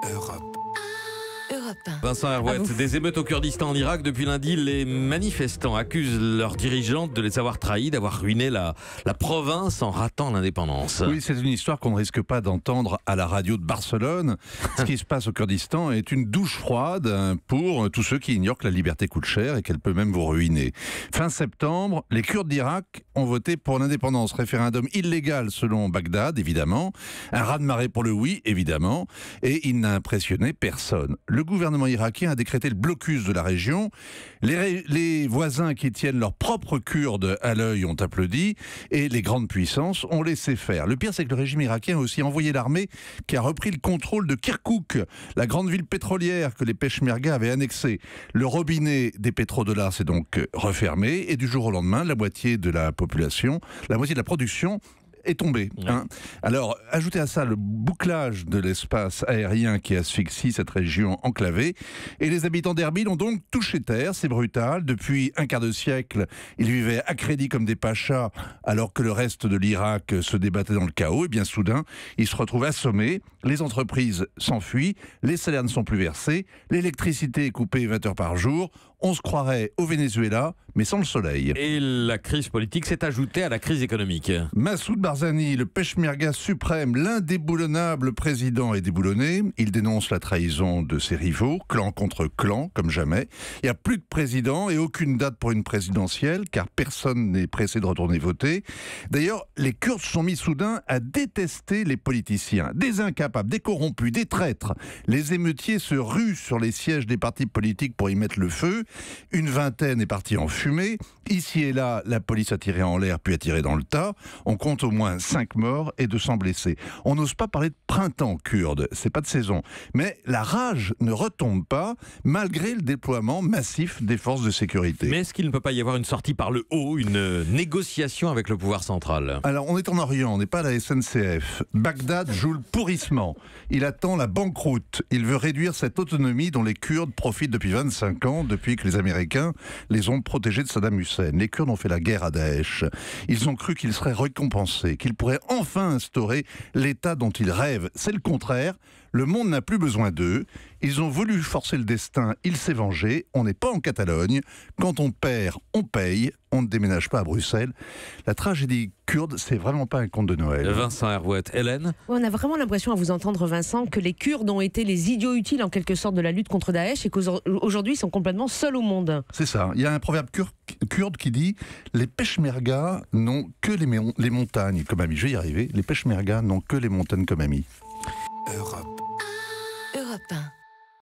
Europe. Vincent Herouet, des émeutes au Kurdistan en Irak. Depuis lundi, les manifestants accusent leurs dirigeantes de les avoir trahis, d'avoir ruiné la province en ratant l'indépendance. Oui, c'est une histoire qu'on ne risque pas d'entendre à la radio de Barcelone. Ce qui se passe au Kurdistan est une douche froide pour tous ceux qui ignorent que la liberté coûte cher et qu'elle peut même vous ruiner. Fin septembre, les Kurdes d'Irak ont voté pour l'indépendance. Référendum illégal selon Bagdad, évidemment. Un raz-de-marée pour le oui, évidemment. Et il n'a impressionné personne. Le gouvernement irakien a décrété le blocus de la région. Les voisins qui tiennent leurs propres Kurdes à l'œil ont applaudi et les grandes puissances ont laissé faire. Le pire, c'est que le régime irakien a aussi envoyé l'armée qui a repris le contrôle de Kirkouk, la grande ville pétrolière que les Peshmerga avaient annexée. Le robinet des pétrodollars s'est donc refermé et du jour au lendemain, la moitié de la population, la moitié de la production est tombé. Alors, ajoutez à ça le bouclage de l'espace aérien qui asphyxie cette région enclavée. Et les habitants d'Erbil ont donc touché terre. C'est brutal. Depuis un quart de siècle, ils vivaient à crédit comme des pachas, alors que le reste de l'Irak se débattait dans le chaos. Et bien soudain, ils se retrouvent assommés. Les entreprises s'enfuient. Les salaires ne sont plus versés. L'électricité est coupée 20 heures par jour. On se croirait au Venezuela, mais sans le soleil. Et la crise politique s'est ajoutée à la crise économique. Massoud Barzani, le Peshmerga suprême, l'indéboulonnable président, est déboulonné. Il dénonce la trahison de ses rivaux, clan contre clan, comme jamais. Il n'y a plus de président et aucune date pour une présidentielle, car personne n'est pressé de retourner voter. D'ailleurs, les Kurdes se sont mis soudain à détester les politiciens. Des incapables, des corrompus, des traîtres. Les émeutiers se ruent sur les sièges des partis politiques pour y mettre le feu. Une vingtaine est partie en fumée. Ici et là, la police a tiré en l'air puis a tiré dans le tas. On compte au moins 5 morts et 200 blessés. On n'ose pas parler de printemps kurde, c'est pas de saison. Mais la rage ne retombe pas, malgré le déploiement massif des forces de sécurité. Mais est-ce qu'il ne peut pas y avoir une sortie par le haut, une négociation avec le pouvoir central? Alors, on est en Orient, on n'est pas à la SNCF. Bagdad joue le pourrissement. Il attend la banqueroute. Il veut réduire cette autonomie dont les Kurdes profitent depuis 25 ans, depuis que les Américains les ont protégés de Saddam Hussein. Les Kurdes ont fait la guerre à Daesh. Ils ont cru qu'ils seraient récompensés, qu'ils pourraient enfin instaurer l'État dont ils rêvent. C'est le contraire. Le monde n'a plus besoin d'eux. Ils ont voulu forcer le destin, il s'est vengé. On n'est pas en Catalogne. Quand on perd, on paye. On ne déménage pas à Bruxelles. La tragédie kurde, c'est vraiment pas un conte de Noël. Vincent Herouet, Hélène? On a vraiment l'impression, à vous entendre, Vincent, que les Kurdes ont été les idiots utiles, en quelque sorte, de la lutte contre Daesh et qu'aujourd'hui, ils sont complètement seuls au monde. C'est ça. Il y a un proverbe kurde qui dit « Les Peshmerga n'ont que les montagnes comme amis ». Je vais y arriver. Les Peshmerga n'ont que les montagnes comme amis. Europe. Europe 1.